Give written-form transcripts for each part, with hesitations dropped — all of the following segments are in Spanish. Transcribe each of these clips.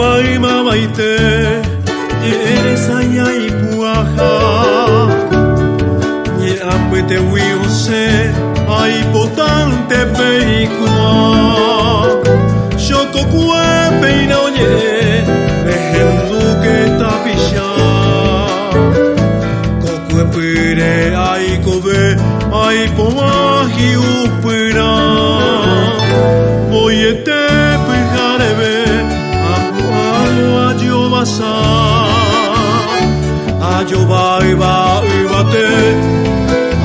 maima baite ere saia ipuaha ni ambete wiose ai potante peikua shoko kue peina oye mehendu ke tapisha kokue pire ai kobe ai pomahi upira oye te pijarebe ayo vai va ubate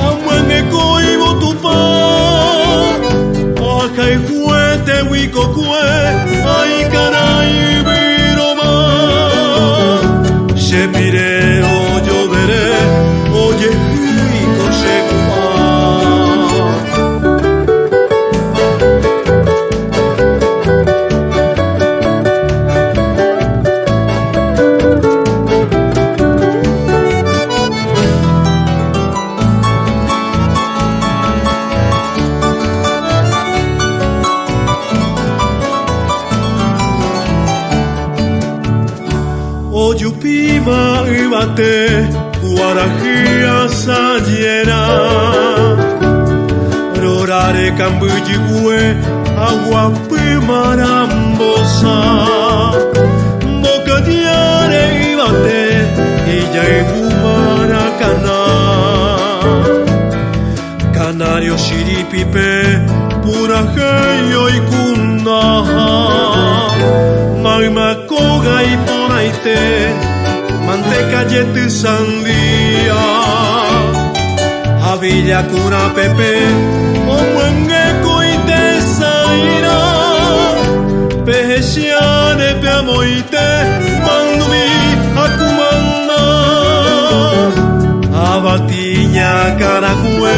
amwenge koibo tupa akai fuete wiko kue ai kanai biroma shepire oyo dere oye hiko shekupa Oyupima ibate guarajia sayera rorare cambuyigue agua pimarambosa bocadiare ibate illa ibumaracana canario shiripipe purajeyo y kundaha magma koga y ponaite manteca yete sandía avilla cuna pepe o muenge coite saira pejesiane peamoite mandumi akumanda abatiña caracue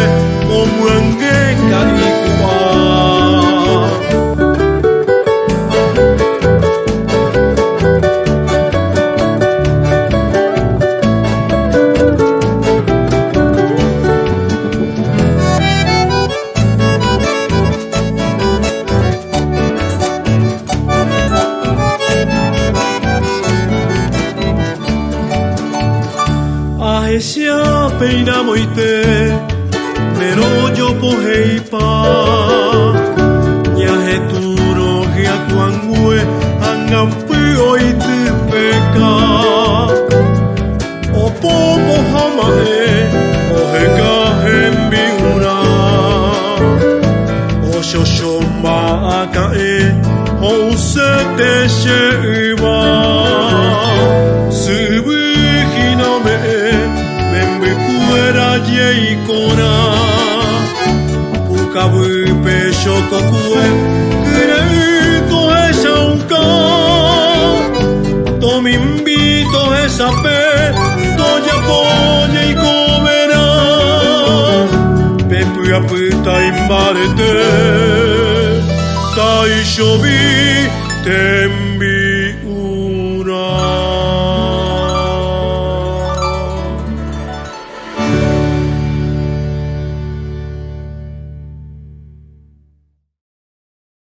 o muenge caricua Ahesia peina moite meroyo poheipa Yaheturo hiakuangue angampi oite peka Opopo hamae oheka hembiura Oshoshomba akae housete sheiba Yeikona Pukabupe shokokue Kireito eshauka Tomimbito esape Toya poye y comera Pepu apita imbarete Tai shobi te